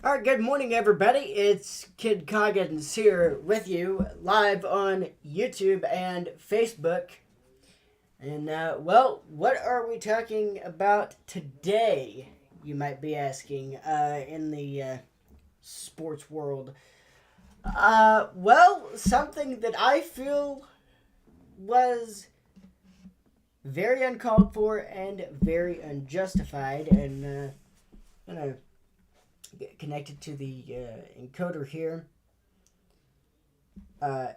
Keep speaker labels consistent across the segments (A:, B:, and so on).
A: All right, good morning, everybody. It's Kid Coggins here with you live on YouTube and Facebook. And, what are we talking about today? You might be asking in the sports world. Something that I feel was very uncalled for and very unjustified, and I'm gonna get connected to the encoder here uh,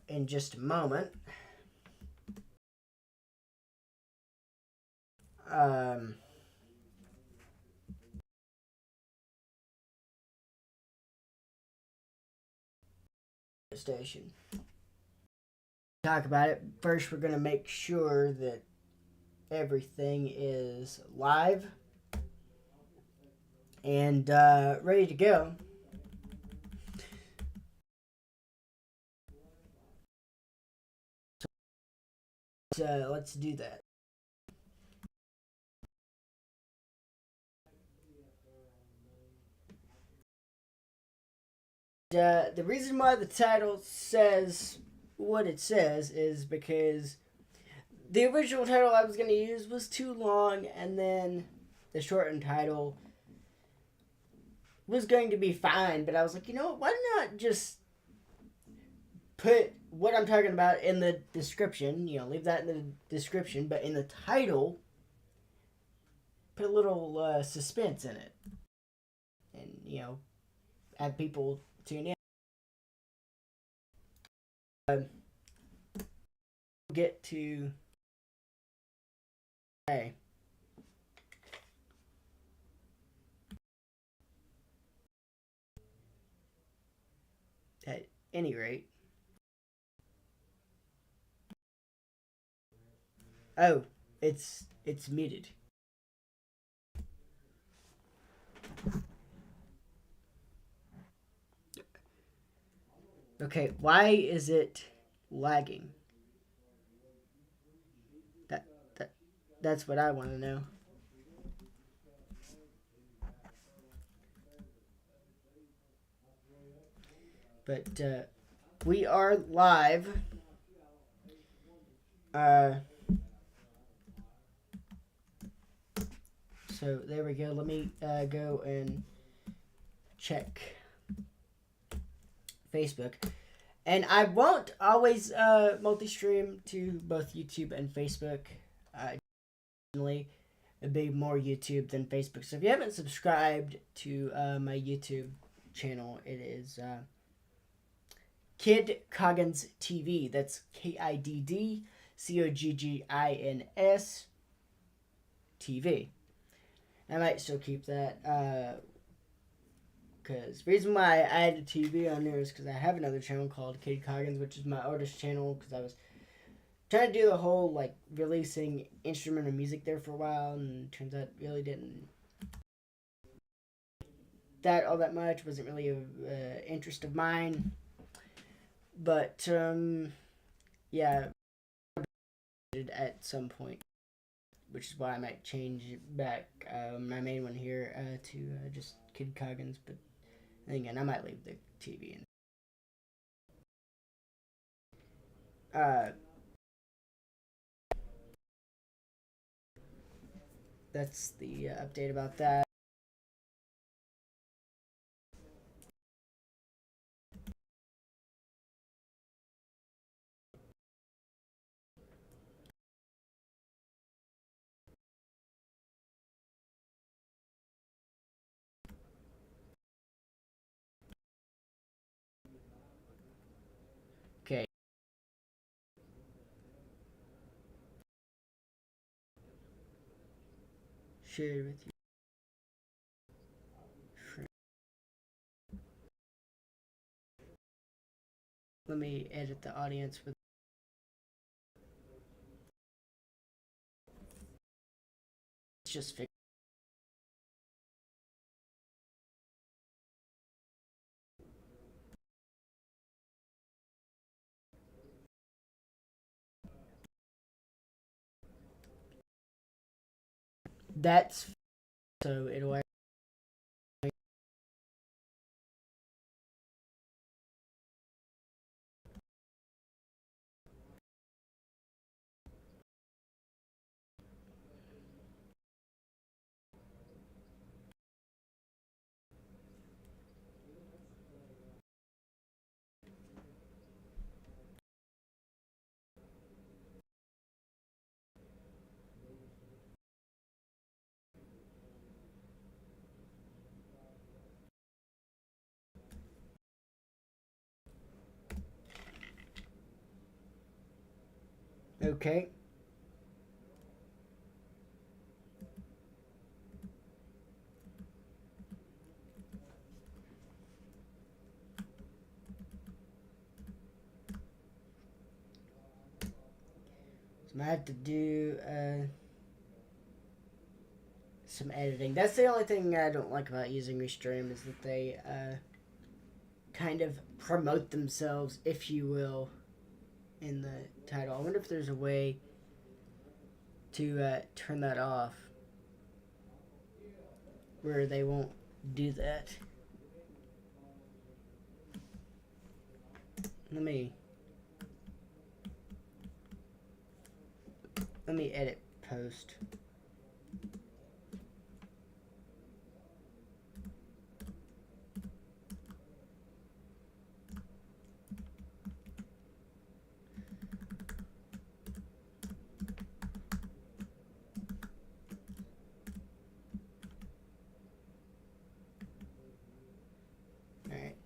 A: in just a moment. Um, Station. Talk about it. First, we're going to make sure that everything is live and ready to go. So let's do that. The reason why the title says what it says is because the original title I was going to use was too long, and then the shortened title was going to be fine, but I was like, you know what, why not just put what I'm talking about in the description, leave that in the description, but in the title, put a little suspense in it. And, have people tune in. Get to. Hey. At any rate. Oh, it's muted. Okay, why is it lagging? That that that's what I want to know. But we are live. Uh, so there we go. Let me go and check Facebook. And I won't always multi-stream to both YouTube and Facebook. Generally, it'd be more YouTube than Facebook. So if you haven't subscribed to my YouTube channel, it is Kid Coggins TV. That's KIDDCOGGINS TV. I might still keep that. Because the reason why I added TV on there is because I have another channel called Kid Coggins, which is my artist channel, because I was trying to do the whole, like, releasing instrumental music there for a while, and turns out really didn't that all that much. Wasn't really a interest of mine. But, yeah, at some point, which is why I might change back my main one here to just Kid Coggins, but again, I might leave the TV in. Uh, that's the update about that. Okay. Share with you. Let me edit the audience with. Let's just fix. That's so it'll Okay. So I have to do some editing. That's the only thing I don't like about using Restream is that they kind of promote themselves, if you will, in the title. I wonder if there's a way to turn that off where they won't do that. Let me edit post. Alright.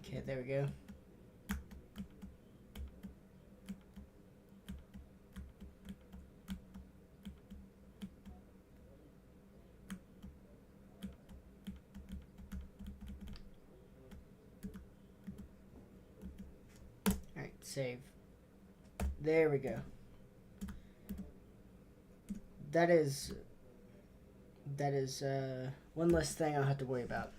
A: Okay, there we go. Alright, save. There we go. That is one less thing I'll have to worry about.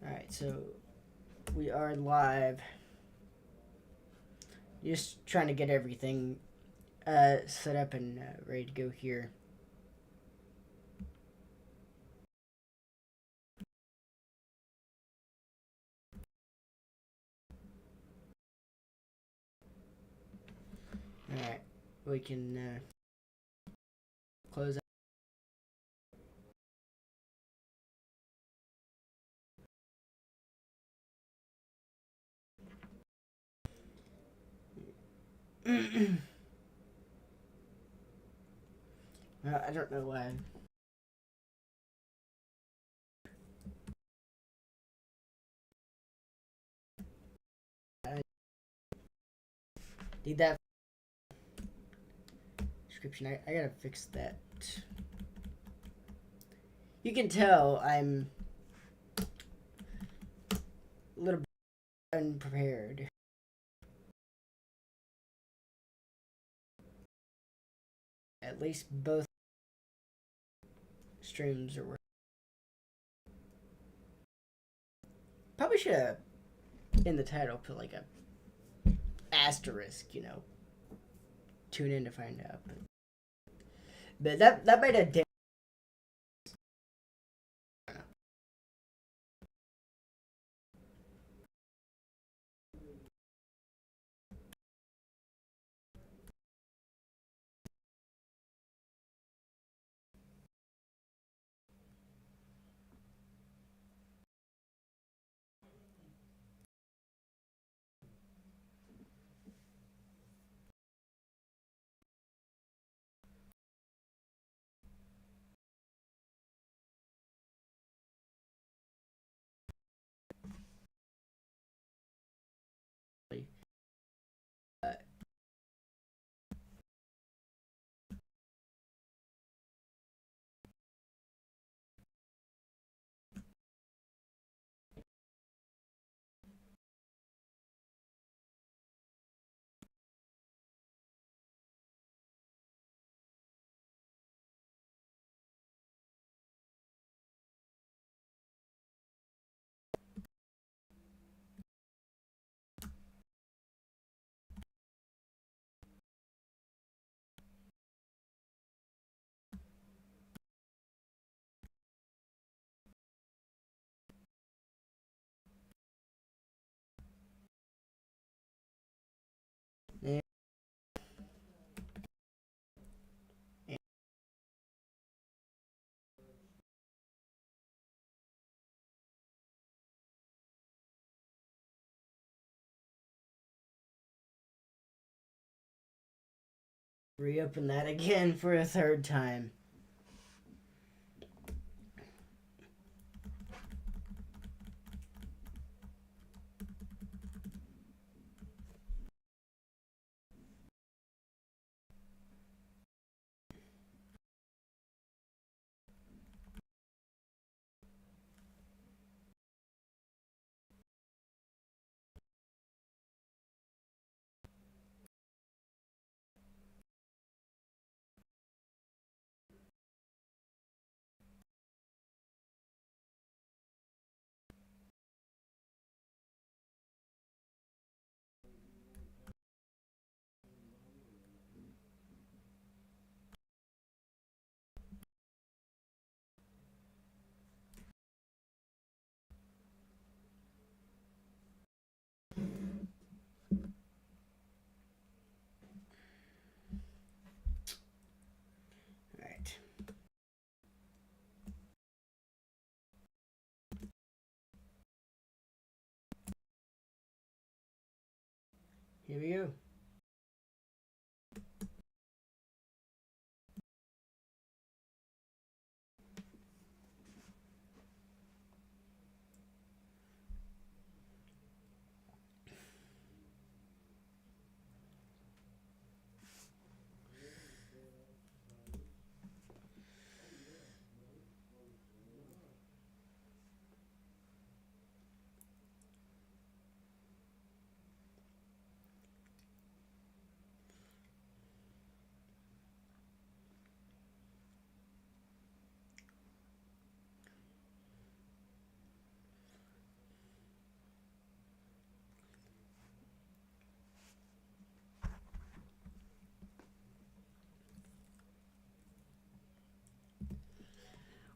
A: Alright, so we are live. Just trying to get everything set up and ready to go here. Alright, we can close out. I don't know why. I need that description. I gotta fix that. You can tell I'm a little bit unprepared. At least both streams are working. Probably should have in the title put like a asterisk, you know. Tune in to find out. But that made a difference. Reopen that again for a third time. Alright. Here we go.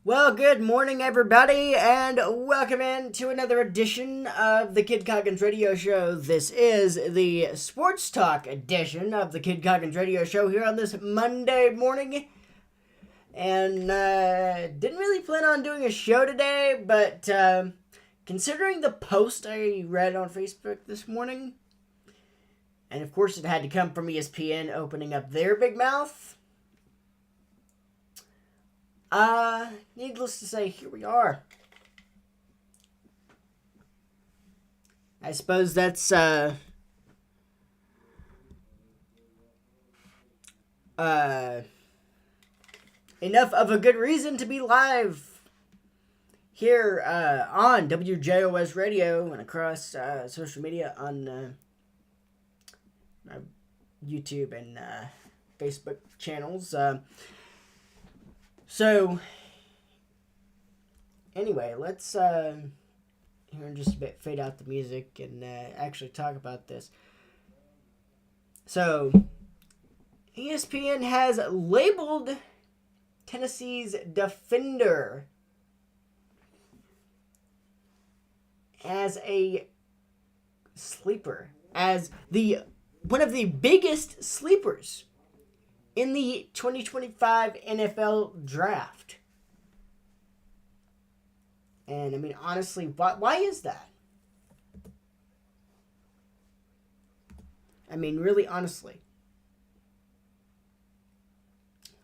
A: Well, good morning, everybody, and welcome in to another edition of the Kid Coggins Radio Show. This is the Sports Talk edition of the Kid Coggins Radio Show here on this Monday morning. And didn't really plan on doing a show today, but considering the post I read on Facebook this morning, and of course it had to come from ESPN opening up their big mouth, needless to say, here we are. I suppose that's, enough of a good reason to be live here, on WJOS Radio and across, social media on, YouTube and, Facebook channels. So, anyway, let's, here in just a bit, fade out the music and actually talk about this. So, ESPN has labeled Tennessee's defender as a sleeper, as one of the biggest sleepers in the 2025 NFL draft. And, I mean, honestly, why is that? I mean, really, honestly.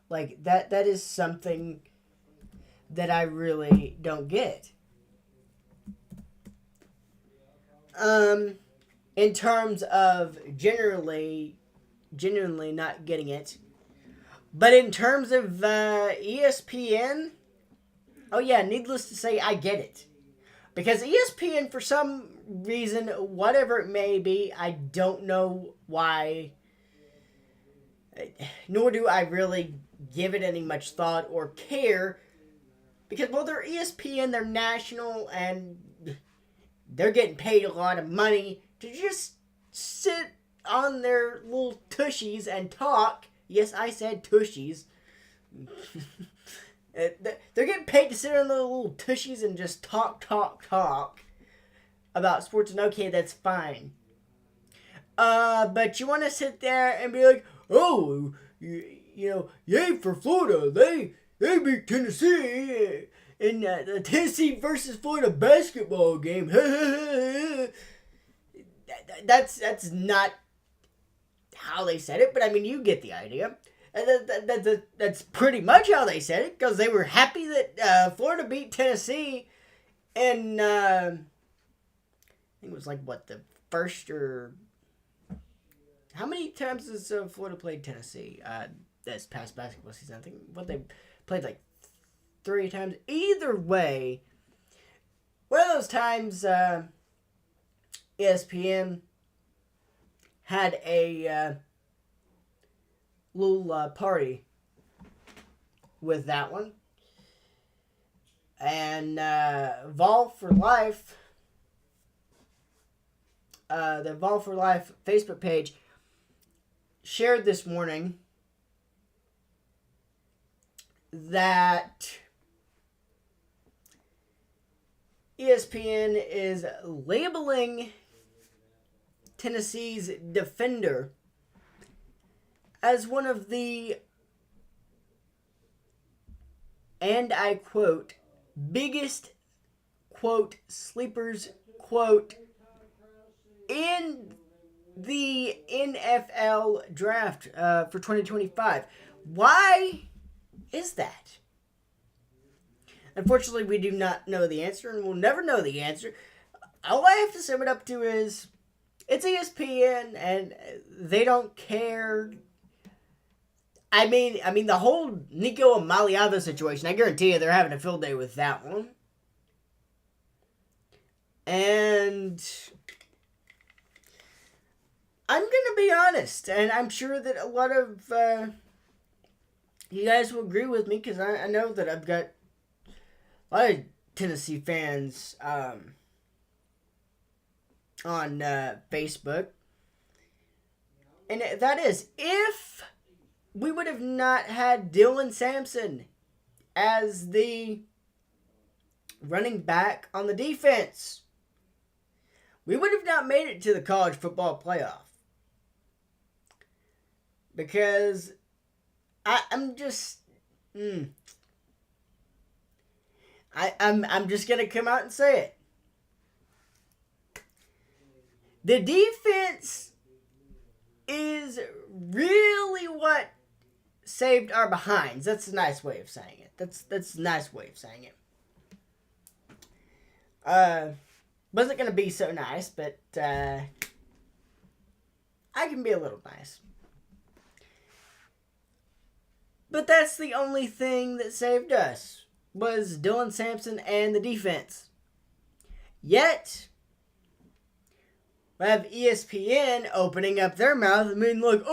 A: Like, that is something that I really don't get. In terms of genuinely not getting it. But in terms of ESPN, oh yeah, needless to say, I get it. Because ESPN, for some reason, whatever it may be, I don't know why, nor do I really give it any much thought or care. Because, well, they're ESPN, they're national, and they're getting paid a lot of money to just sit on their little tushies and talk. Yes, I said tushies. They're getting paid to sit on their little tushies and just talk about sports, and okay, that's fine. But you want to sit there and be like, oh, you know, yay for Florida. They beat Tennessee in the Tennessee versus Florida basketball game. That's not how they said it, but I mean, you get the idea. And that's pretty much how they said it, because they were happy that Florida beat Tennessee in, I think it was like, what, the first or... How many times has Florida played Tennessee this past basketball season? I think they played like 3 times. Either way, one of those times ESPN had a little party with that one. And Vol for Life, the Vol for Life Facebook page, shared this morning that ESPN is labeling Tennessee's defender as one of the, and I quote, biggest, quote, sleepers, quote, in the NFL draft for 2025. Why is that? Unfortunately, we do not know the answer, and we'll never know the answer. All I have to sum it up to is, it's ESPN, and they don't care. I mean, the whole Nico Amaliava situation, I guarantee you they're having a field day with that one. And I'm going to be honest, and I'm sure that a lot of you guys will agree with me, because I know that I've got a lot of Tennessee fans on Facebook. And that is, if we would have not had Dylan Sampson as the running back on the defense, we would have not made it to the college football playoff. Because I'm just... I'm just going to come out and say it. The defense is really what saved our behinds. That's a nice way of saying it. That's a nice way of saying it. Wasn't going to be so nice, but I can be a little nice. But that's the only thing that saved us, was Dylan Sampson and the defense. Yet, we have ESPN opening up their mouth and being like,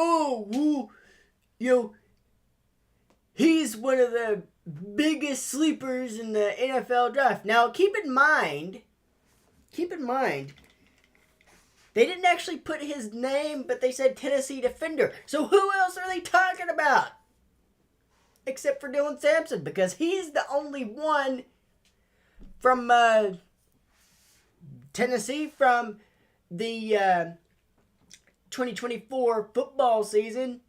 A: he's one of the biggest sleepers in the NFL draft. Now, keep in mind, they didn't actually put his name, but they said Tennessee defender. So who else are they talking about? Except for Dylan Sampson, because he's the only one from Tennessee from the 2024 football season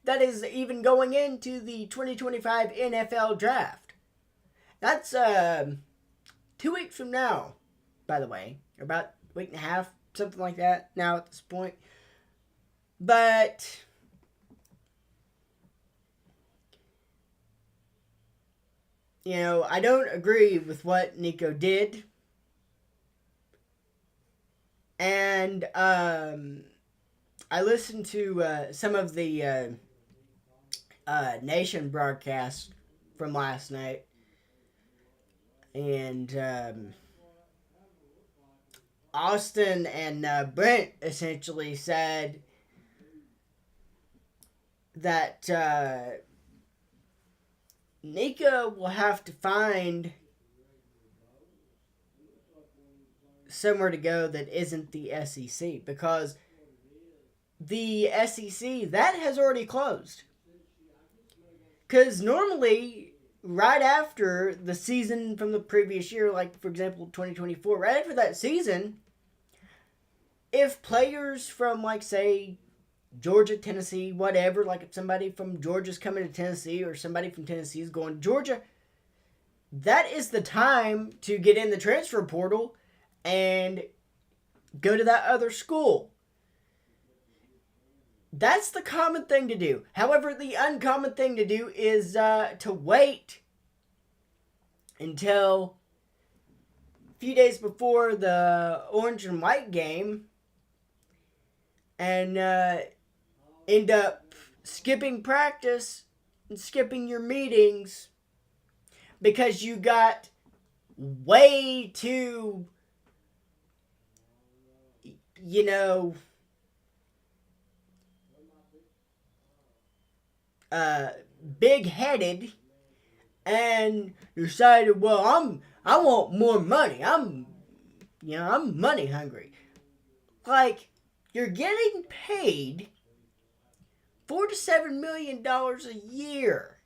A: that is even going into the 2025 NFL draft. That's 2 weeks from now, by the way. About a week and a half, something like that now at this point. But I don't agree with what Nico did. And I listened to some of the Nation broadcasts from last night. And Austin and Brent essentially said that Nico will have to find somewhere to go that isn't the SEC, because the SEC, that has already closed. Because normally, right after the season from the previous year, like for example 2024, right after that season, if players from, like, say, Georgia, Tennessee, whatever, like if somebody from Georgia's coming to Tennessee or somebody from Tennessee is going to Georgia, that is the time to get in the transfer portal and go to that other school. That's the common thing to do. However, the uncommon thing to do is to wait until a few days before the orange and white game and end up skipping practice and skipping your meetings because you got way too, you know, big-headed and decided, well, I want more money. I'm money hungry. Like, you're getting paid $4 to $7 million a year,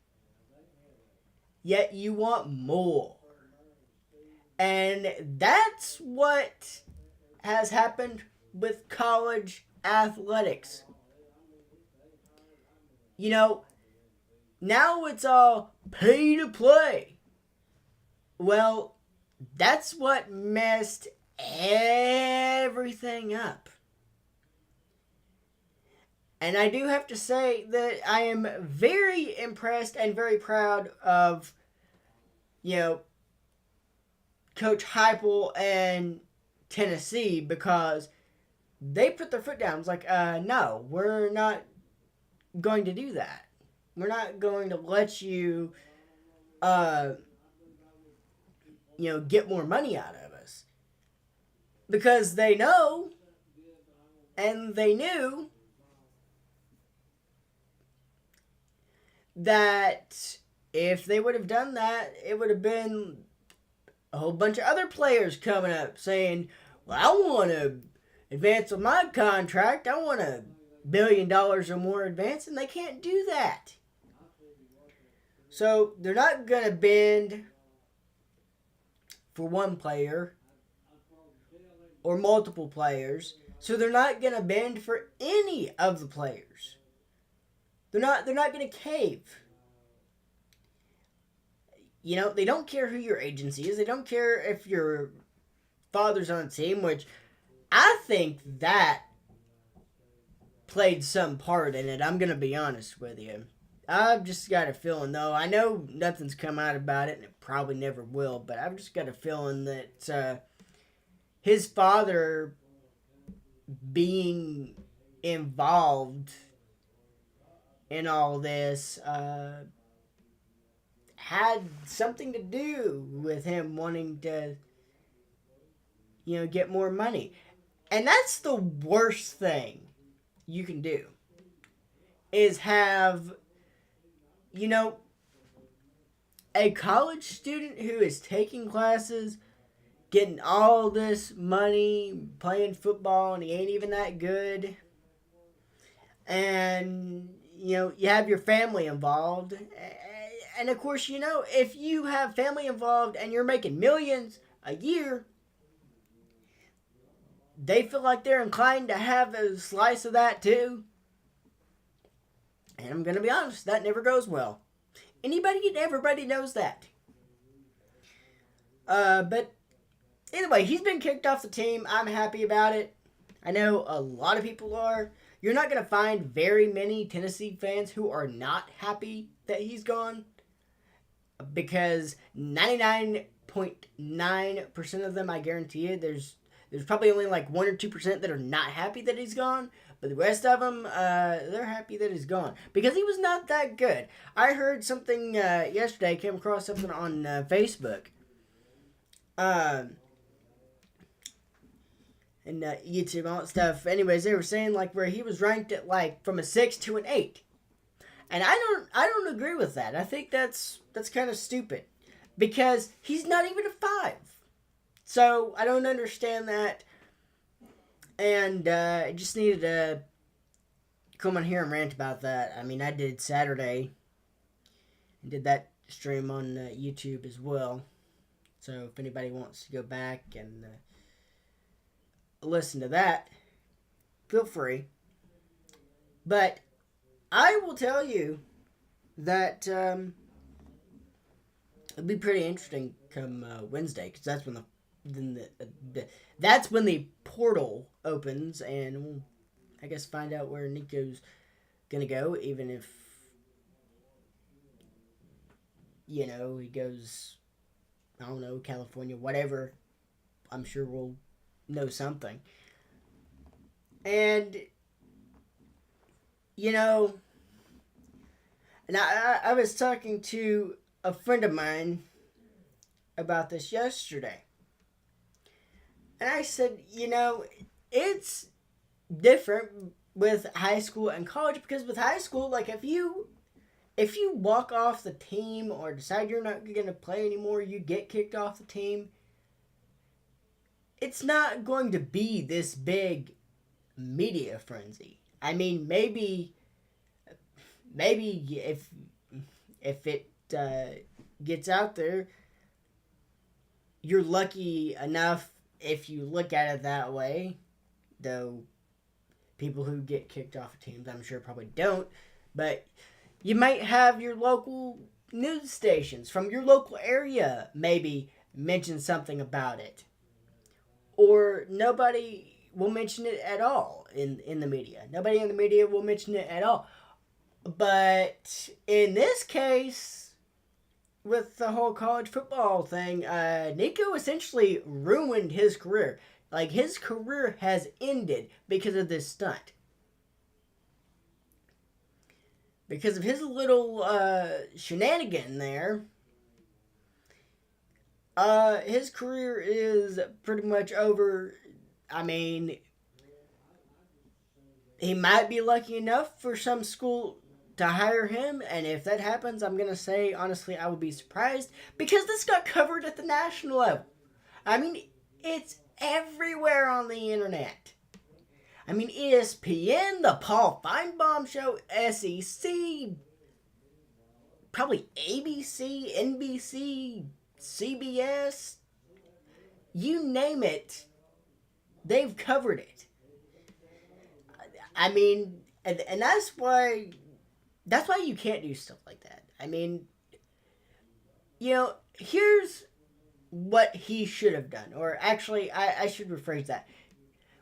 A: yet you want more. And that's what has happened with college athletics. You know, now it's all pay to play. Well, that's what messed everything up. And I do have to say that I am very impressed and very proud of, Coach Heupel and Tennessee, because they put their foot down. It's like, no, we're not going to do that. We're not going to let you, get more money out of us. Because they know, and they knew, that if they would have done that, it would have been a whole bunch of other players coming up saying, well, I want to advance on my contract. I want $1 billion or more advance, and they can't do that. So they're not going to bend for one player or multiple players. So they're not going to bend for any of the players. They're not going to cave. They don't care who your agency is. They don't care if your father's on a team, which I think that played some part in it. I'm going to be honest with you. I've just got a feeling, though. I know nothing's come out about it, and it probably never will, but I've just got a feeling that his father being involved in all this had something to do with him wanting to, get more money. And that's the worst thing you can do, is have, a college student who is taking classes, getting all this money, playing football, and he ain't even that good. And, you have your family involved. And, of course, if you have family involved and you're making millions a year, they feel like they're inclined to have a slice of that, too. And I'm going to be honest, that never goes well. Anybody and everybody knows that. But anyway, he's been kicked off the team. I'm happy about it. I know a lot of people are. You're not going to find very many Tennessee fans who are not happy that he's gone, because 99.9% of them, I guarantee you, there's probably only like 1 or 2% that are not happy that he's gone. But the rest of them, they're happy that he's gone, because he was not that good. I heard something yesterday, came across something on Facebook. And YouTube and all that stuff. Anyways, they were saying like where he was ranked at like from a 6 to an 8. And I don't agree with that. I think that's kind of stupid, because he's not even a 5. So I don't understand that. And I just needed to come on here and rant about that. I mean, I did Saturday. I did that stream on YouTube as well. So if anybody wants to go back and listen to that, feel free. But I will tell you that it'll be pretty interesting come Wednesday, because that's when that's when the portal opens, and I guess, find out where Nico's going to go, even if, he goes, I don't know, California, whatever. I'm sure we'll know something. And, and I was talking to a friend of mine about this yesterday. And I said, it's different with high school and college, because with high school, like, if you walk off the team or decide you're not going to play anymore, you get kicked off the team, it's not going to be this big media frenzy. I mean, maybe if it gets out there, you're lucky enough if you look at it that way, though people who get kicked off of teams, I'm sure, probably don't, but you might have your local news stations from your local area maybe mention something about it. Or nobody will mention it at all in the media. Nobody in the media will mention it at all. But in this case, with the whole college football thing, Nico essentially ruined his career. Like, his career has ended because of this stunt. Because of his little shenanigan there, his career is pretty much over. I mean, he might be lucky enough for some school to hire him, and if that happens, I'm going to say, honestly, I would be surprised, because this got covered at the national level. I mean, it's everywhere on the internet. I mean, ESPN, the Paul Feinbaum Show, SEC, probably ABC, NBC, CBS, you name it, they've covered it. I mean, and that's why you can't do stuff like that. I mean, here's what he should have done. Or actually, I should rephrase that.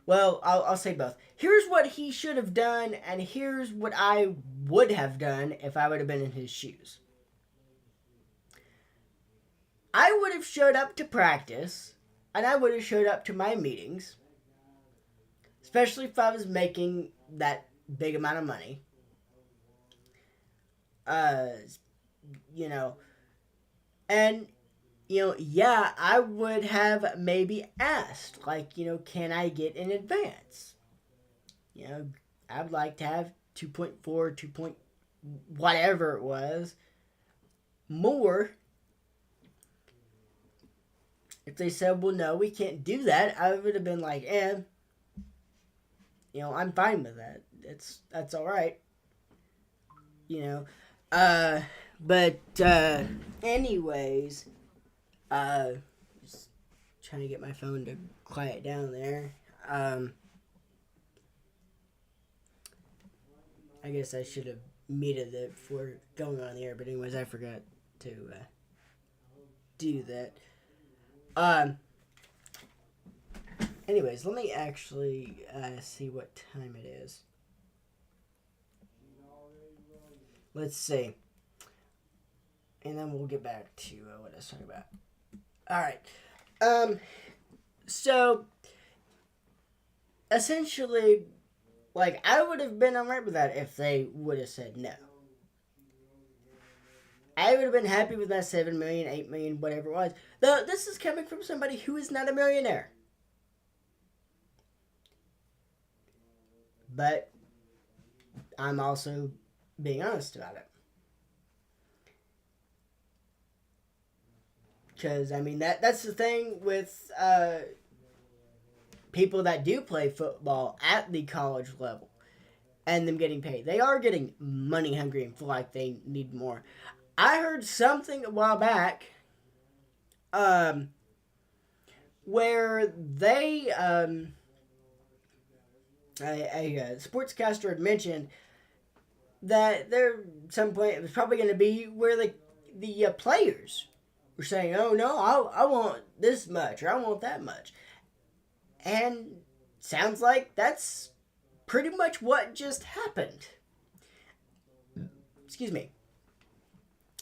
A: Well, I'll say both. Here's what he should have done, and here's what I would have done if I would have been in his shoes. I would have showed up to practice, and I would have showed up to my meetings, especially if I was making that big amount of money. And yeah, I would have maybe asked, like, can I get in advance? I'd like to have 2.4, 2 point, whatever it was, more. If they said, well, no, we can't do that, I would have been like, I'm fine with that. That's all right. But anyways, just trying to get my phone to quiet down there. I guess I should have muted it before going on the air, but anyways, I forgot to do that. Anyways, let me actually see what time it is. Let's see. And then we'll get back to what I was talking about. Alright. So, essentially, like, I would have been alright with that if they would have said no. I would have been happy with that $7 million, $8 million, whatever it was. Though, this is coming from somebody who is not a millionaire. But I'm also being honest about it. Because, I mean, that's the thing with people that do play football at the college level and them getting paid. They are getting money hungry and feel like they need more. I heard something a while back where they, a sportscaster had mentioned that there, at some point, it was probably going to be where the players were saying, oh, no, I want this much, or I want that much. And sounds like that's pretty much what just happened. Excuse me.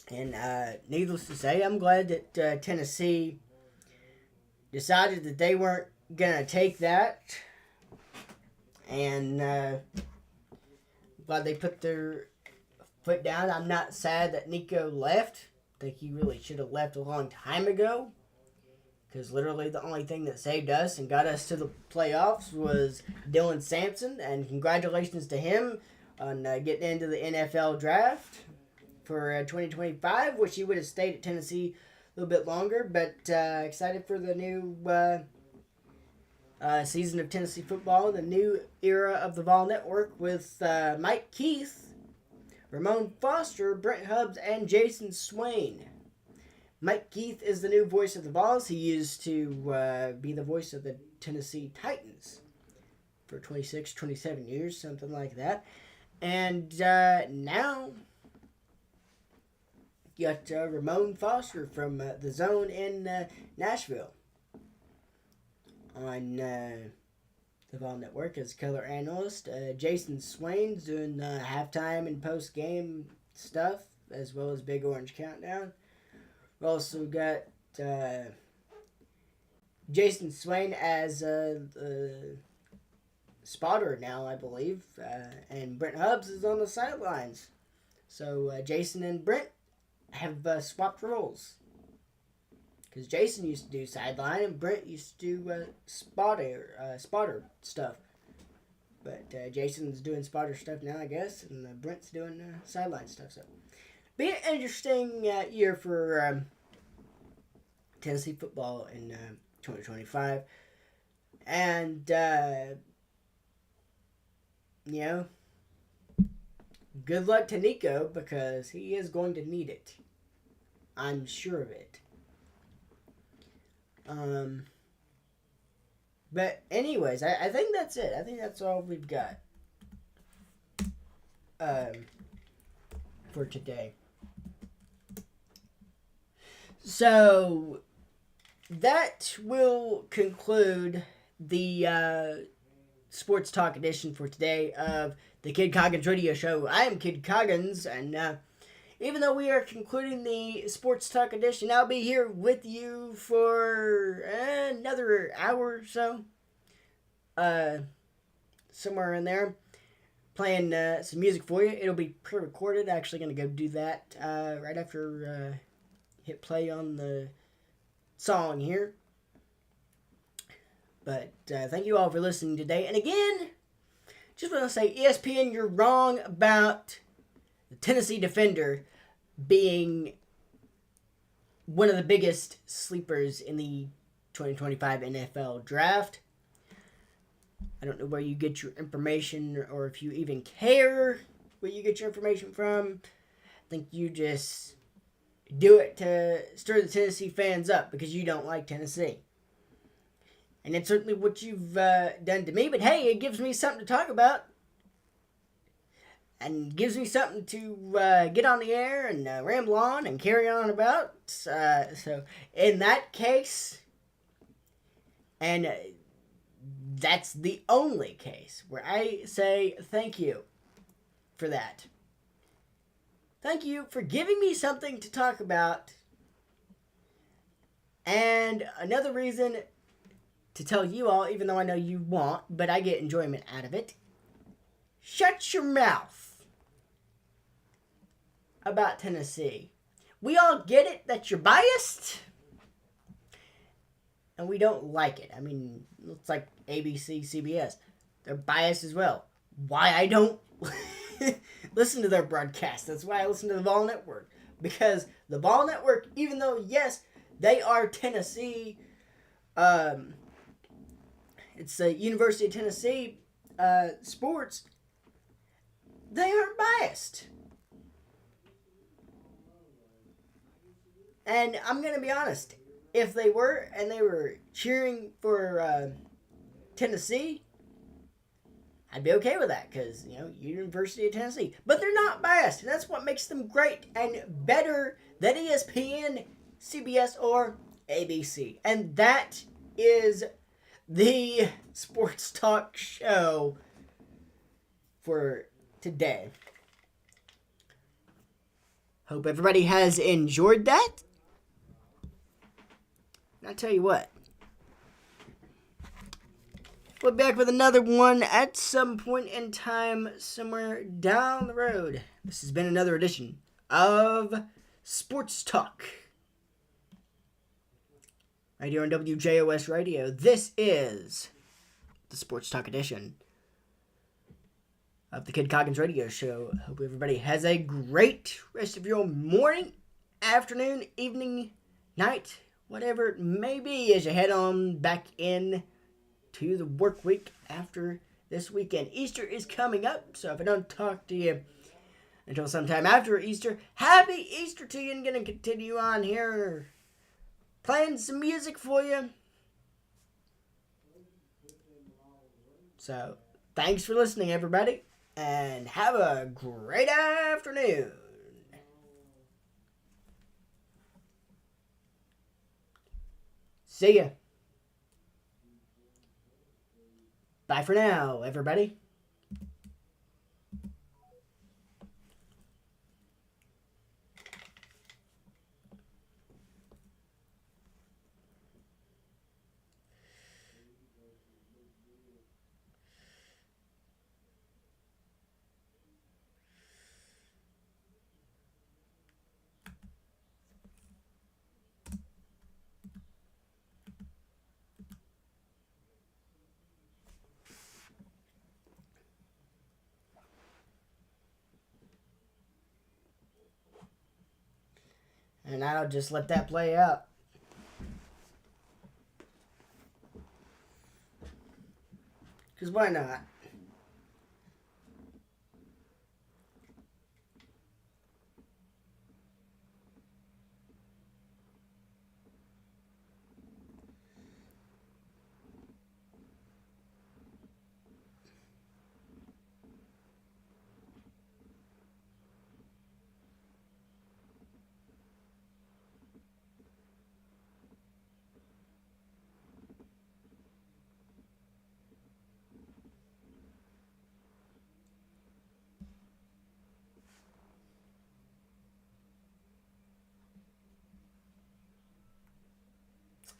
A: And needless to say, I'm glad that Tennessee decided that they weren't going to take that. And glad they put their foot down. I'm not sad that Nico left. I think he really should have left a long time ago. Because literally the only thing that saved us and got us to the playoffs was Dylan Sampson. And congratulations to him on getting into the NFL draft for 2025. Wish he would have stayed at Tennessee a little bit longer. But excited for the new season of Tennessee football. The new era of the Vol Network with Mike Keith, Ramon Foster, Brent Hubbs, and Jason Swain. Mike Keith is the new voice of the Vols. He used to be the voice of the Tennessee Titans for 26, 27 years, something like that. And now you got Ramon Foster from The Zone in Nashville on the Vol Network as color analyst. Jason Swain's doing halftime and post-game stuff, as well as Big Orange Countdown. We also got Jason Swain as the spotter now, I believe. And Brent Hubbs is on the sidelines. So Jason and Brent have swapped roles. Because Jason used to do sideline and Brent used to do spotter stuff. But Jason's doing spotter stuff now, I guess. And Brent's doing sideline stuff. So be an interesting year for Tennessee football in 2025. And, good luck to Nico because he is going to need it. I'm sure of it. But anyways, I think that's it. I think that's all we've got for today. So that will conclude the sports talk edition for today of the Kid Coggins Radio Show. I am Kid Coggins, and even though we are concluding the sports talk edition, I'll be here with you for another hour or so. Somewhere in there. Playing some music for you. It'll be pre-recorded. Actually going to go do that right after hit play on the song here. But thank you all for listening today. And again, just want to say, ESPN, you're wrong about the Tennessee defender being one of the biggest sleepers in the 2025 NFL draft. I don't know where you get your information or if you even care where you get your information from. I think you just do it to stir the Tennessee fans up because you don't like Tennessee. And it's certainly what you've done to me. But hey, it gives me something to talk about. And gives me something to get on the air and ramble on and carry on about. So in that case, and that's the only case where I say thank you for that. Thank you for giving me something to talk about. And another reason to tell you all, even though I know you won't, but I get enjoyment out of it. Shut your mouth about Tennessee. We all get it that you're biased. And we don't like it. I mean, it's like ABC, CBS. They're biased as well. Why I don't listen to their broadcast. That's why I listen to the Vol Network. Because the Vol Network, even though, yes, they are Tennessee, it's the University of Tennessee sports, they aren't biased. And I'm going to be honest. If they were, and they were cheering for Tennessee, I'd be okay with that because, University of Tennessee. But they're not biased, and that's what makes them great and better than ESPN, CBS, or ABC. And that is the Sports Talk Show for today. Hope everybody has enjoyed that. And I'll tell you what, we'll be back with another one at some point in time, somewhere down the road. This has been another edition of Sports Talk right here on WJOS Radio. This is the Sports Talk edition of the Kid Coggins Radio Show. Hope everybody has a great rest of your morning, afternoon, evening, night, whatever it may be, as you head on back in to the work week after this weekend. Easter is coming up, so if I don't talk to you until sometime after Easter, happy Easter to you. I'm going to continue on here playing some music for you. So, thanks for listening, everybody, and have a great afternoon. See ya. Bye for now, everybody. And I'll just let that play out. Because why not?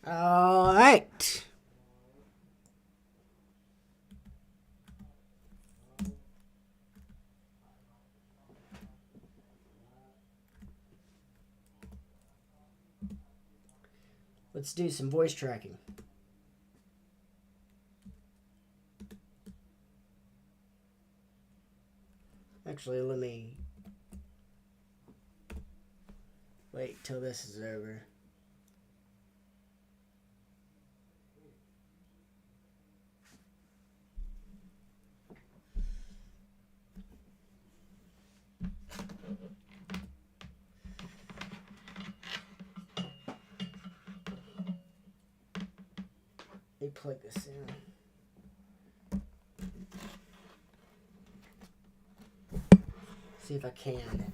A: All right. Let's do some voice tracking. Actually, let me wait till this is over. Let me plug this in. See if I can.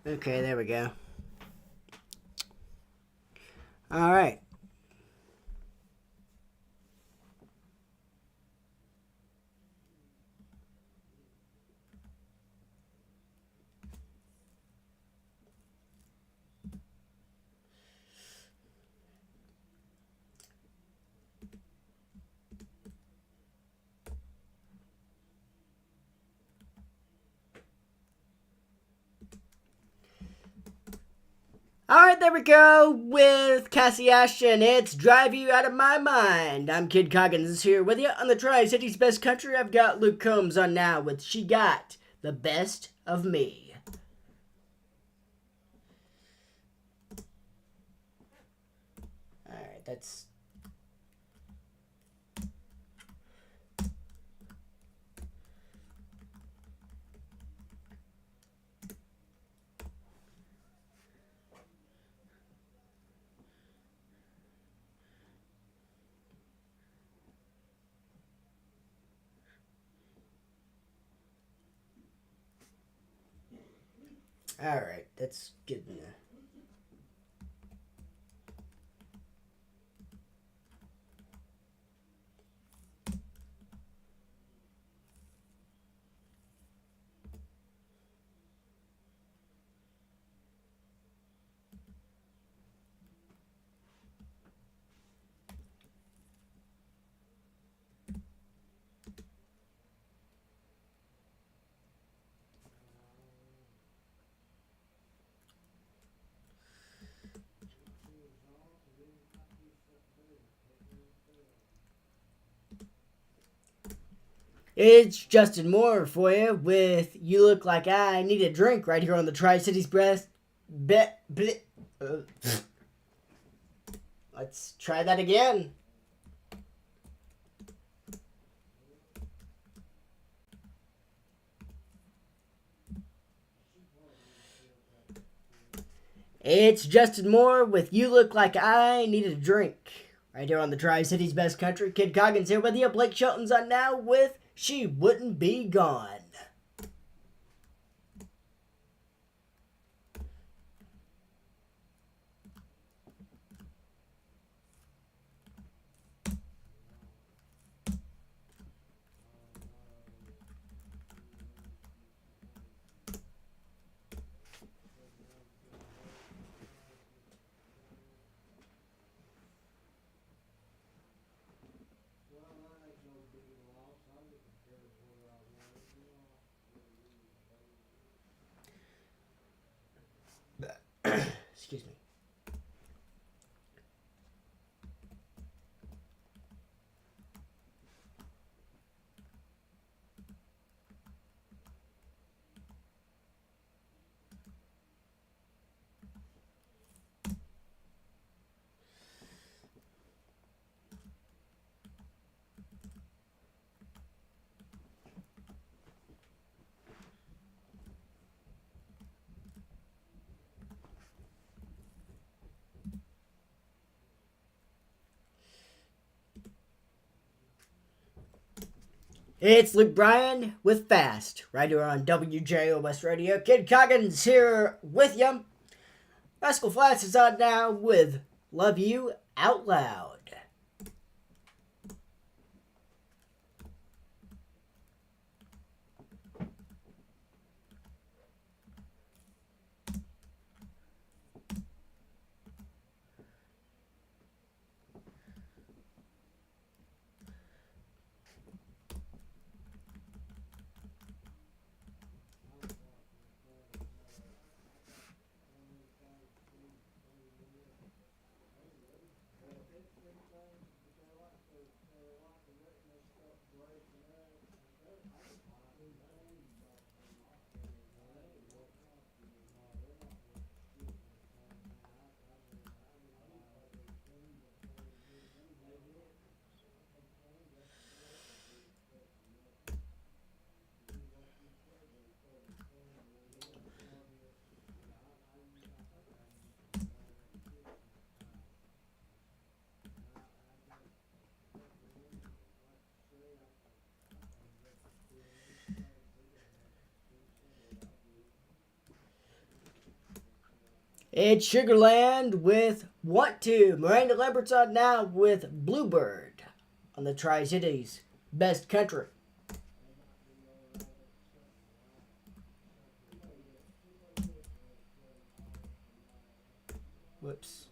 A: Okay, there we go. All right. Alright, there we go with Cassie Ashton. It's Drive You Out of My Mind. I'm Kid Coggins here with you on the Tri-Cities Best Country. I've got Luke Combs on now with She Got the Best of Me. Alright, that's... All right, that's good enough. It's Justin Moore for you with "You Look Like I Need a Drink" right here on the Tri-Cities Breast. Let's try that again. It's Justin Moore with "You Look Like I Need a Drink" right here on the Tri-Cities Best Country. Kid Coggins here with you. Blake Shelton's on now with "She Wouldn't Be Gone." Excuse me. It's Luke Bryan with Fast, right here on WJO West Radio. Kid Coggins here with you. Rascal Flats is on now with "Love You Out Loud." It's Sugarland with "Want To." Miranda Lambert's on now with "Bluebird" on the Tri-Cities Best Country. Whoops.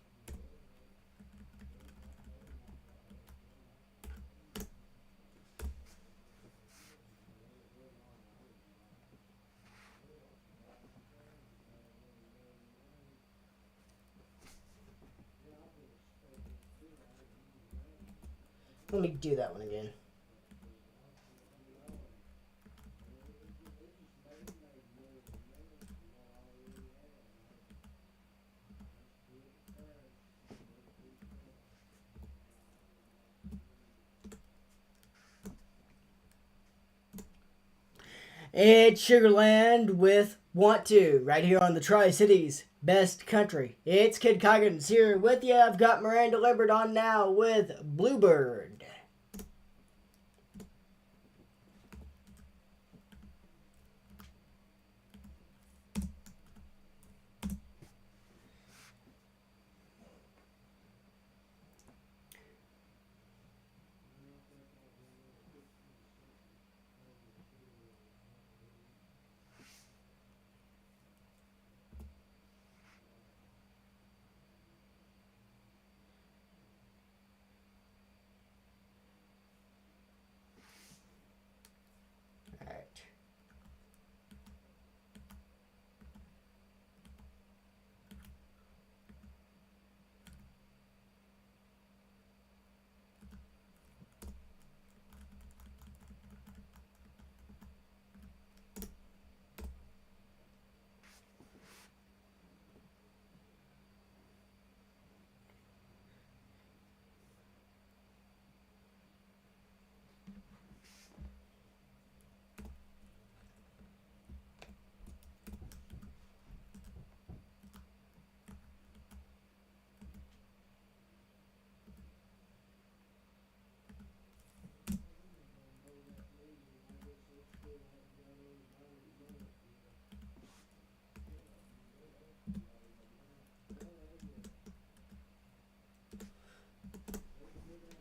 A: Let me do that one again. It's Sugarland with "Want To" right here on the Tri-Cities Best Country. It's Kid Coggins here with you. I've got Miranda Lambert on now with "Bluebird."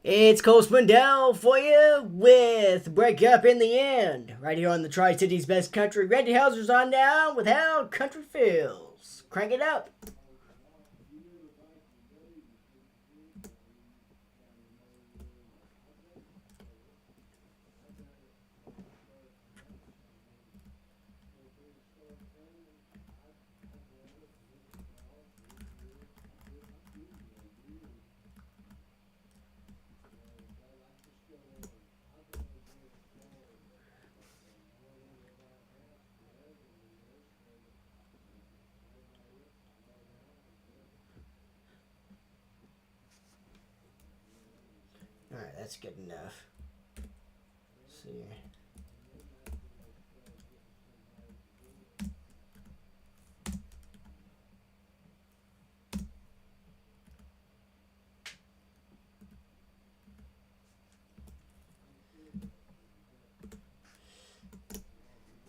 A: It's Cole Spindell for you with Break Up in the End, right here on the Tri-Cities Best Country. Randy Hauser's on down with How Country Feels. Crank it up. Alright, that's good enough. Let's see.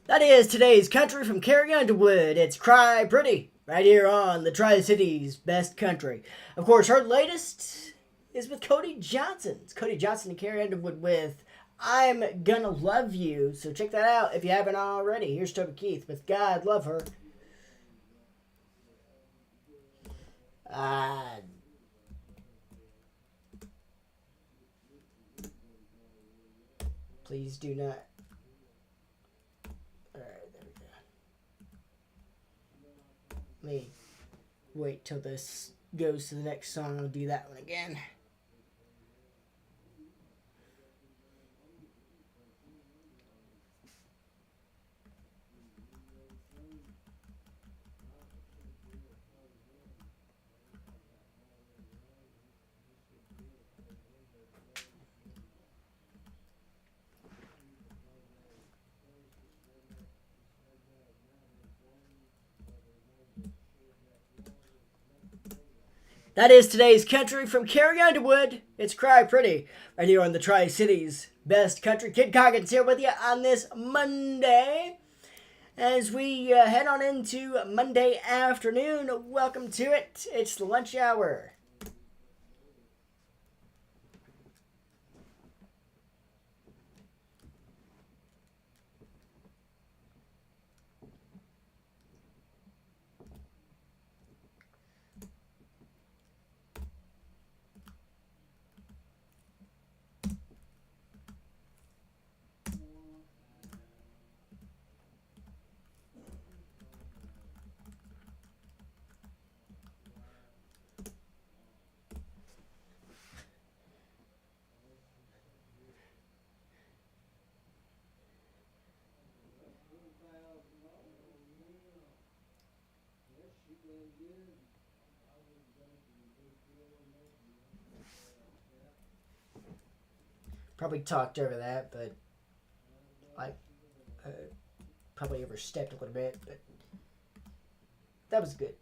A: That is today's country from Carrie Underwood. It's Cry Pretty, right here on the Tri-Cities Best Country. Of course, her latest is with Cody Johnson. It's Cody Johnson and Carrie Underwood with I'm Gonna Love You. So check that out if you haven't already. Here's Toby Keith with God Love Her. Please do not. Alright, there we go. Let me wait till this goes to the next song. I'll do that one again. That is today's country from Carrie Underwood. It's Cry Pretty, right here on the Tri-Cities Best Country. Kid Coggins here with you on this Monday. As we head on into Monday afternoon, welcome to it. It's the lunch hour. Probably talked over that, but I probably overstepped a little bit, but that was good.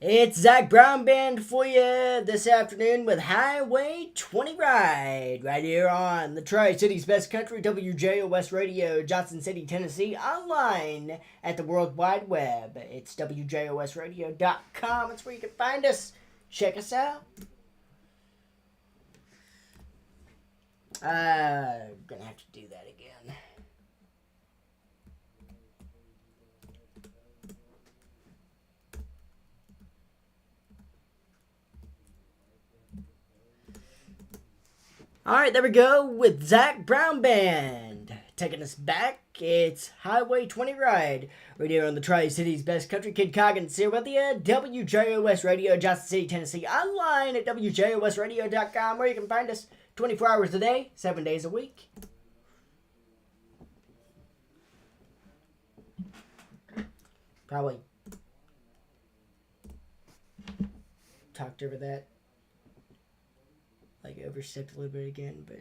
A: It's Zach Brown Band for you this afternoon with Highway 20 Ride, right here on the Tri-Cities Best Country, WJOS Radio, Johnson City, Tennessee, online at the World Wide Web. It's WJOSradio.com. That's where you can find us. Check us out. Gonna have to do that again. Alright, there we go with Zach Brown Band. Taking us back, it's Highway 20 Ride. Right here on the Tri-Cities Best Country. Kid Coggins here with you. WJOS Radio, Johnson City, Tennessee. Online at WJOSradio.com, where you can find us 24 hours a day, 7 days a week. Probably talked over that. Like overstepped a little bit again, but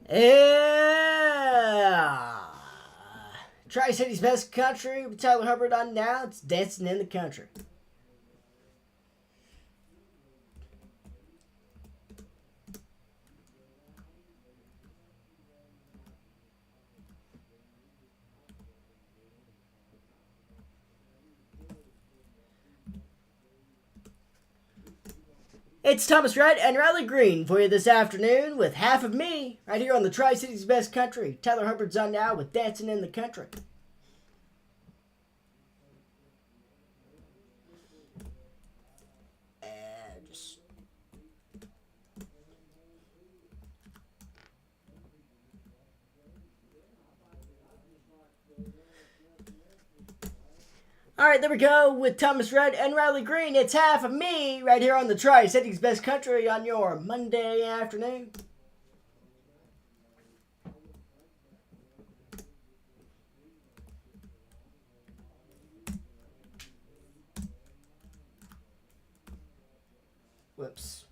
A: Yeah. Tri-City's best country with Tyler Hubbard on now. It's Dancing in the Country. It's Thomas Wright and Riley Green for you this afternoon with Half of Me right here on the Tri-City's best country. Tyler Hubbard's on now with Dancing in the Country. All right, there we go with Thomas Red and Riley Green. It's Half of Me right here on the Tri-City's best country on your Monday afternoon. Whoops.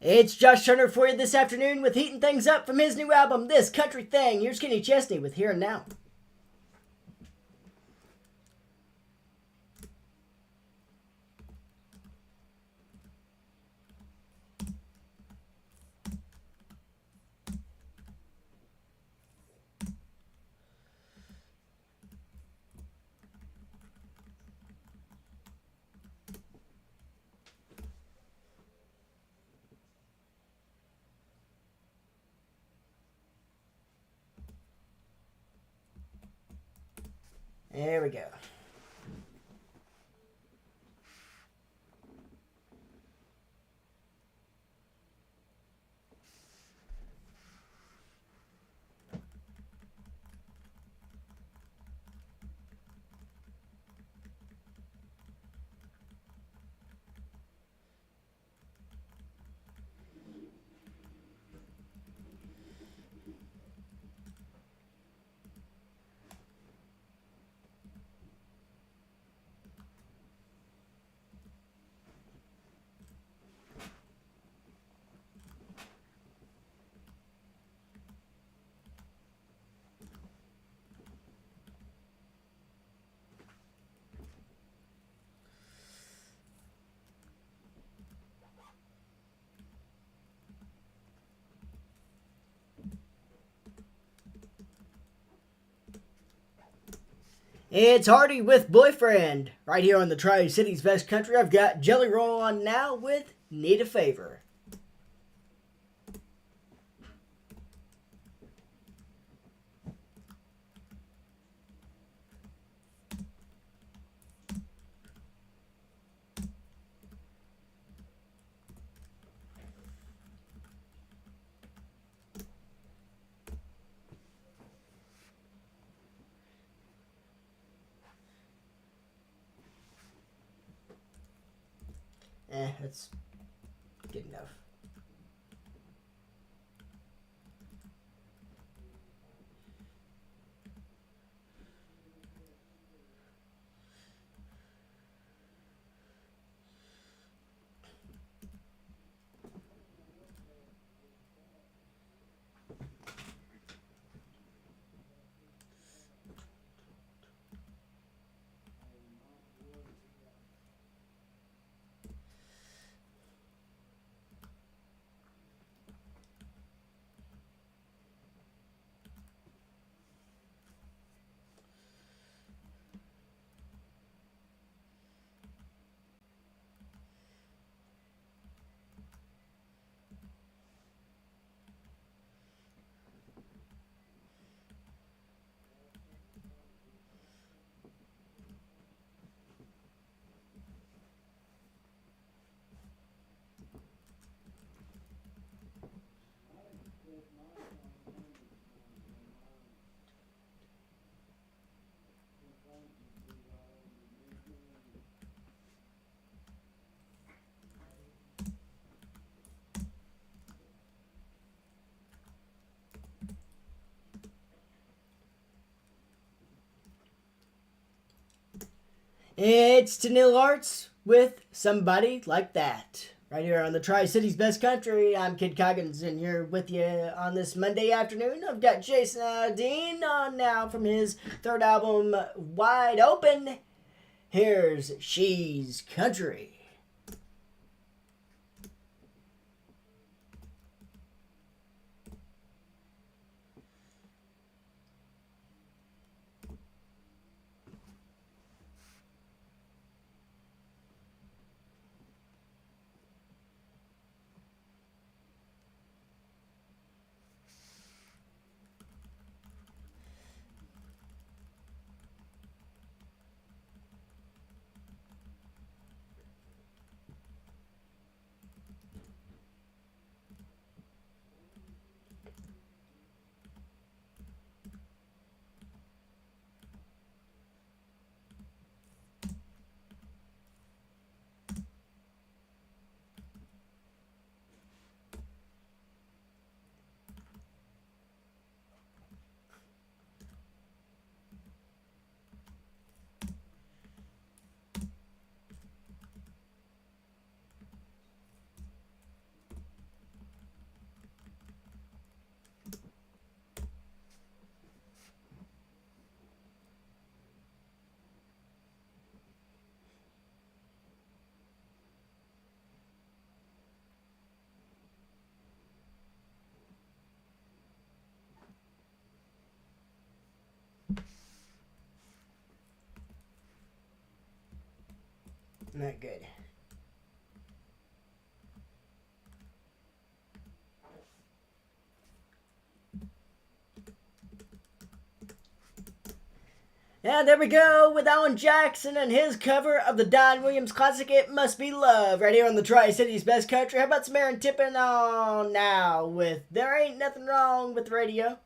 A: It's Josh Turner for you this afternoon with Heating Things Up from his new album, This Country Thing. Here's Kenny Chesney with Here and Now. There we go. It's Hardy with Boyfriend. Right here on the Tri-City's best country, I've got Jelly Roll on now with Need a Favor. That's good enough. It's Tanil Arts with Somebody Like That. Right here on the Tri-Cities Best Country, I'm Kid Coggins, and here with you on this Monday afternoon. I've got Jason Aldean on now from his third album, Wide Open. Here's She's Country. Not good. Yeah, there we go with Alan Jackson and his cover of the Don Williams classic, It Must Be Love, right here on the Tri-Cities Best Country. How about some Aaron Tippin on now with There Ain't Nothing Wrong with the Radio?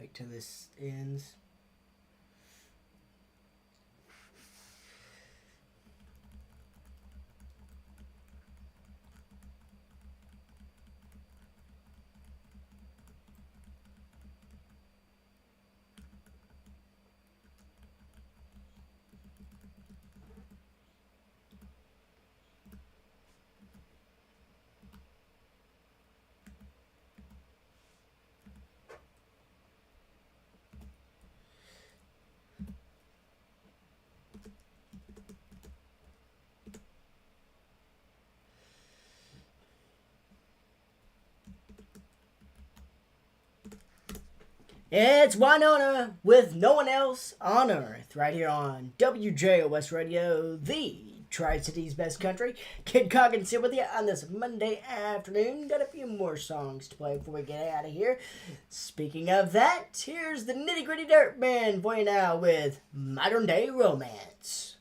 A: Wait till this ends. It's Winona with No One Else on Earth, right here on WJOS Radio, the Tri-Cities Best Country. Kid Coggins here with you on this Monday afternoon. Got a few more songs to play before we get out of here. Speaking of that, here's the Nitty Gritty Dirt Band for you now with Modern Day Romance.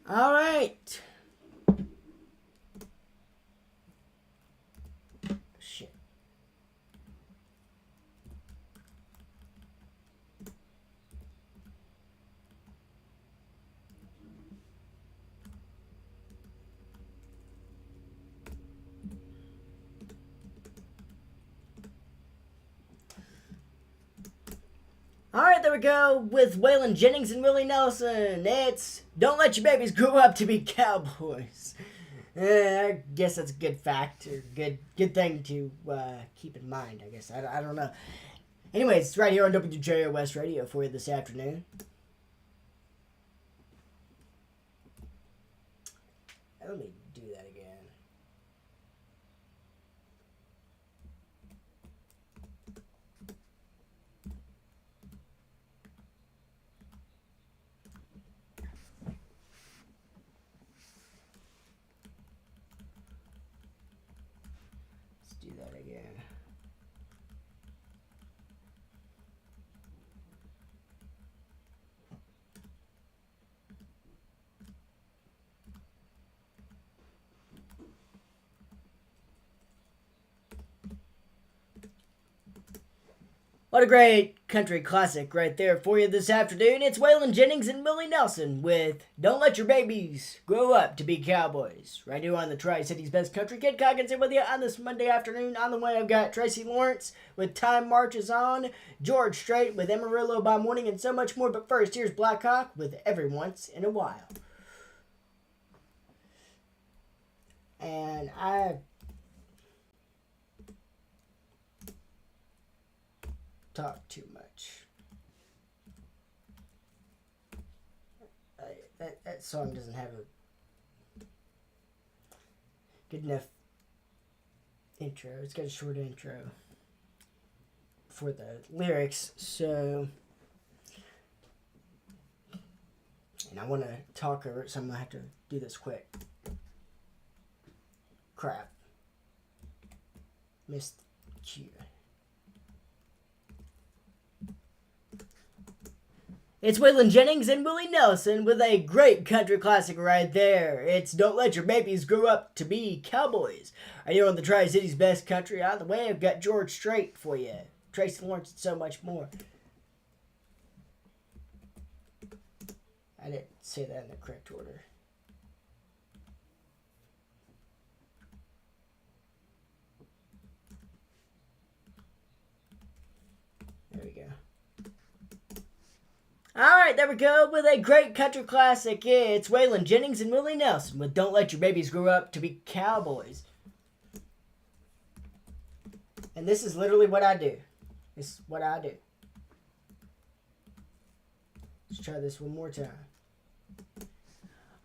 A: All right. Shit. All right, there we go with Waylon Jennings and Willie Nelson. It's Don't Let Your Babies Grow Up to Be Cowboys. I guess that's a good fact or good thing to keep in mind, I guess. I don't know. Anyways, it's right here on WJOS Radio for you this afternoon. Let me do that again. Let's do that again. What a great country classic right there for you this afternoon. It's Waylon Jennings and Willie Nelson with Don't Let Your Babies Grow Up to Be Cowboys. Right here on the Tri-City's Best Country. Kid Coggins here with you on this Monday afternoon. On the way, I've got Tracy Lawrence with Time Marches On, George Strait with Amarillo by Morning, and so much more. But first, here's Black Hawk with Every Once in a While. And I talk too much. That song doesn't have a good enough intro. It's got a short intro for the lyrics, so and I want to talk over it, so I'm gonna have to do this quick. Crap. Missed cue. It's Waylon Jennings and Willie Nelson with a great country classic right there. It's Don't Let Your Babies Grow Up to Be Cowboys. Right here on the Tri-City's Best Country. On the way, I've got George Strait for you. Tracy Lawrence and so much more. I didn't say that in the correct order. There we go. Alright, there we go with a great country classic. It's Waylon Jennings and Willie Nelson with Don't Let Your Babies Grow Up to Be Cowboys. And this is literally what I do. This is what I do. Let's try this one more time.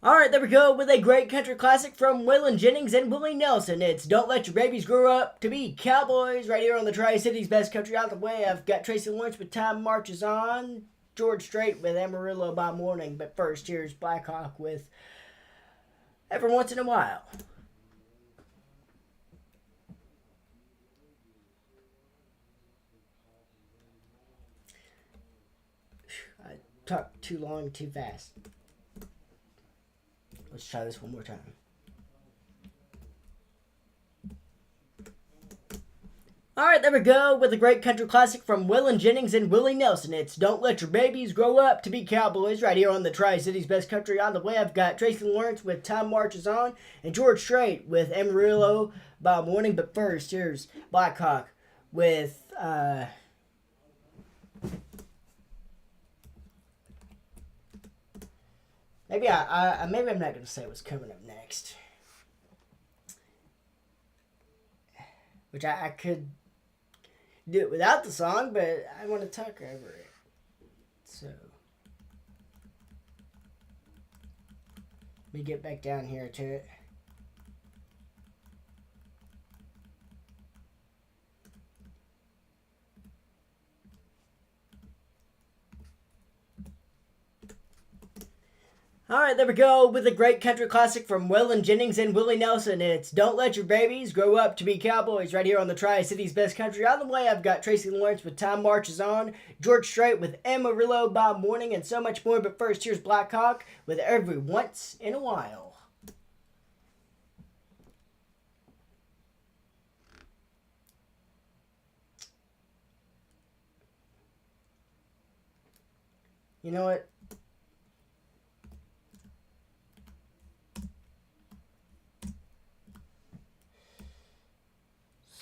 A: Alright, there we go with a great country classic from Waylon Jennings and Willie Nelson. It's Don't Let Your Babies Grow Up to Be Cowboys. Right here on the Tri-City's Best Country. Out the way, I've got Tracy Lawrence with Time Marches On, George Strait with Amarillo by Morning. But first, here's Black Hawk with Every Once in a While. I talked too long, too fast. Let's try this one more time. Alright, there we go with a great country classic from Waylon Jennings and Willie Nelson. It's Don't Let Your Babies Grow Up to Be Cowboys right here on the Tri-City's Best Country. On the way, I've got Tracy Lawrence with Time Marches On and George Strait with Amarillo by Morning. But first, here's Black Hawk with maybe I'm not going to say what's coming up next. Which I could do it without the song, but I want to talk over it. So, let me get back down here to it. All right, there we go with a great country classic from Waylon Jennings and Willie Nelson. It's Don't Let Your Babies Grow Up to Be Cowboys right here on the Tri-Cities Best Country. On the way, I've got Tracy Lawrence with Time Marches On, George Strait with Amarillo by Morning, and so much more. But first, here's Black Hawk with Every Once in a While. You know what?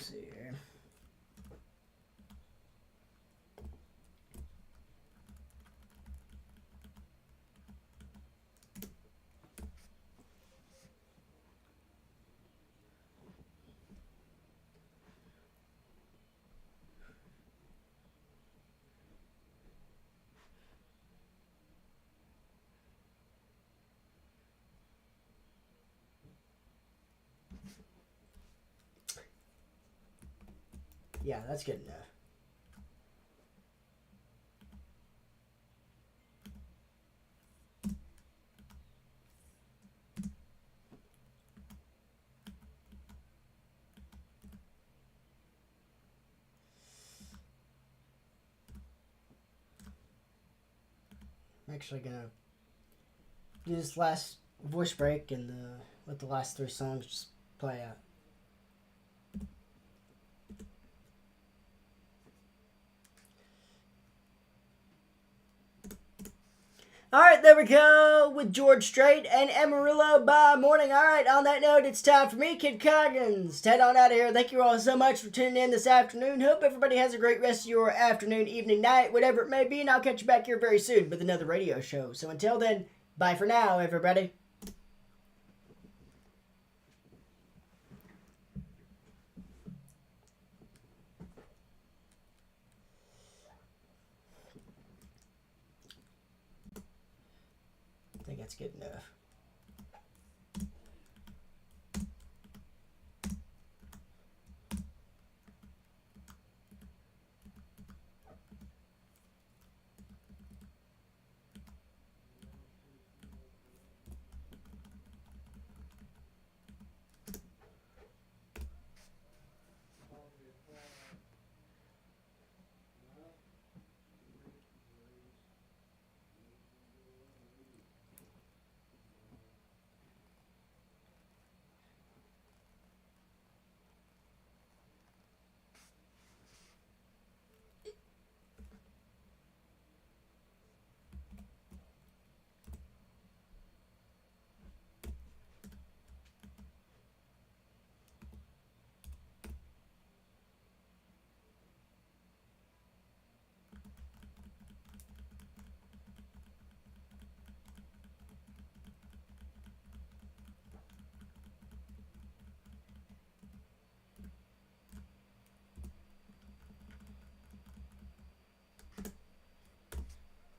A: Let's see here. Yeah, that's good enough. I'm actually gonna do this last voice break and let the last 3 songs just play out. All right, there we go with George Strait and Amarillo by Morning. All right, on that note, it's time for me, Kid Coggins, to head on out of here. Thank you all so much for tuning in this afternoon. Hope everybody has a great rest of your afternoon, evening, night, whatever it may be, and I'll catch you back here very soon with another radio show. So until then, bye for now, everybody. I think that's good enough.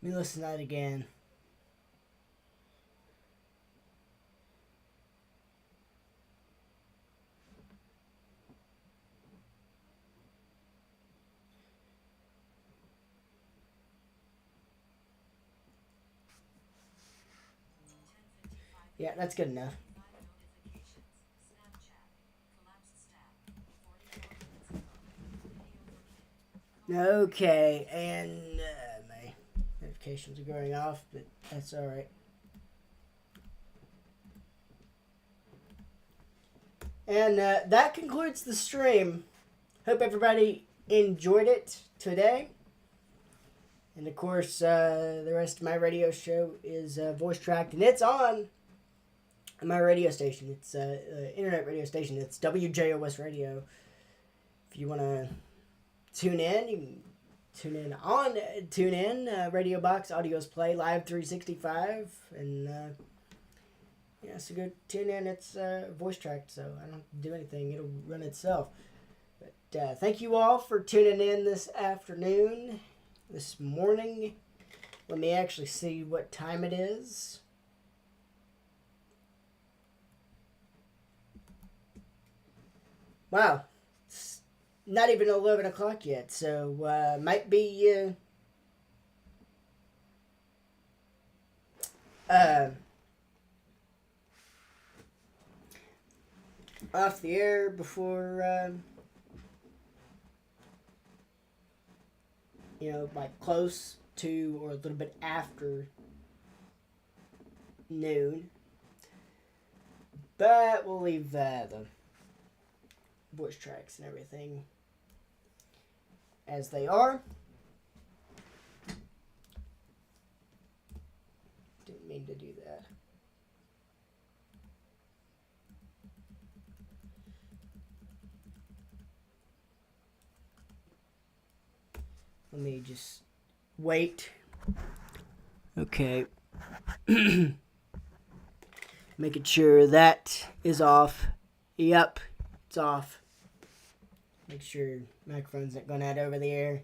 A: Let me listen to that again. Yeah, that's good enough. Okay, and my notifications are going off, but that's alright. And that concludes the stream. Hope everybody enjoyed it today. And of course, the rest of my radio show is voice tracked, and it's on my radio station. It's internet radio station. It's WJOS Radio. If you want to tune in, you can tune in on Radio Box, Audios Play, Live 365, and yeah, so go tune in. It's voice tracked, so I don't have to do anything. It'll run itself. But thank you all for tuning in this afternoon, this morning. Let me actually see what time it is. Wow. It's not even 11 o'clock yet, so might be off the air before, like close to or a little bit after noon. But we'll leave the voice tracks and everything as they are. Didn't mean to do that. Let me just wait. Okay. Making sure that is off. Yep, it's off. Make sure microphone's not going out over the air.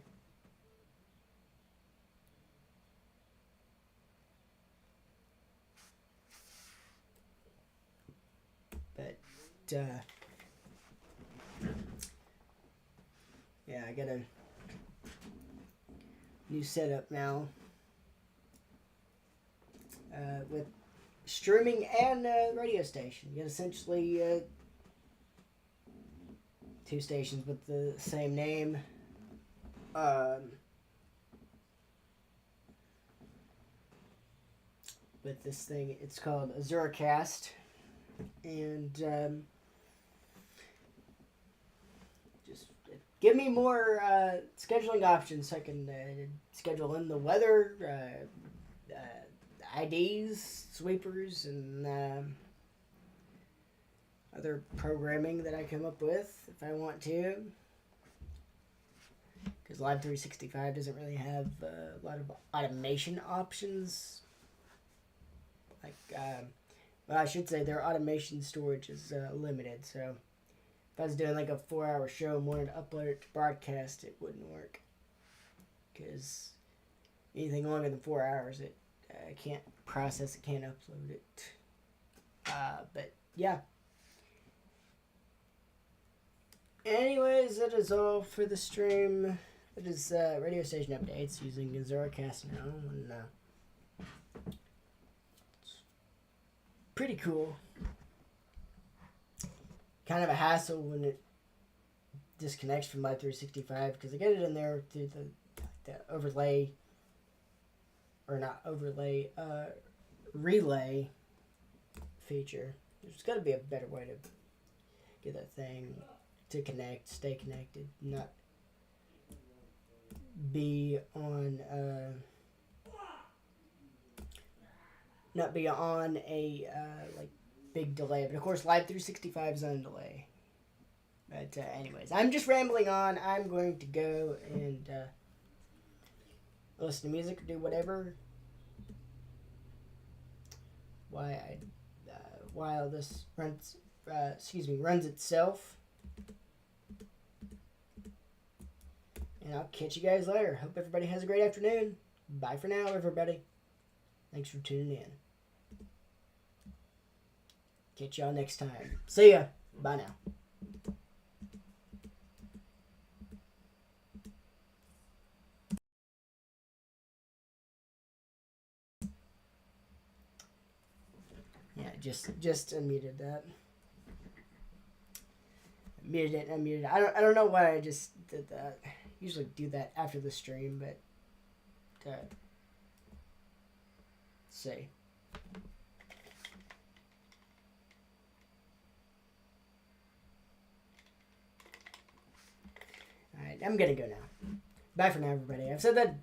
A: But, yeah, I got a new setup now. With streaming and radio station. You got essentially two stations with the same name. With this thing, it's called AzuraCast. And just give me more scheduling options so I can schedule in the weather, IDs, sweepers, and other programming that I come up with if I want to. Because Live 365 doesn't really have a lot of automation options. Like, well, I should say their automation storage is limited. So if I was doing like a 4-hour show and wanted to upload it to broadcast, it wouldn't work. Because anything longer than 4 hours, it can't process it, can't upload it. But yeah. Anyways, that is all for the stream. It is radio station updates using AzuraCast now, and it's pretty cool. Kind of a hassle when it disconnects from Live 365 because I get it in there through the overlay. Or not overlay, relay feature. There's got to be a better way to get that thing to connect, stay connected, not be on a like big delay. But of course, Live 365 is on delay. But anyways, I'm just rambling on. I'm going to go and listen to music or do whatever while this runs itself. And I'll catch you guys later. Hope everybody has a great afternoon. Bye for now, everybody. Thanks for tuning in. Catch y'all next time. See ya. Bye now. Yeah, just unmuted that. Muted it, unmuted it. I don't know why I just did that. Usually do that after the stream, but see. Alright, I'm gonna go now. Bye for now, everybody. I've said that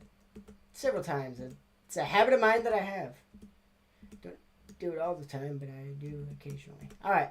A: several times. It's a habit of mine that I have. Don't do it all the time, but I do occasionally. Alright.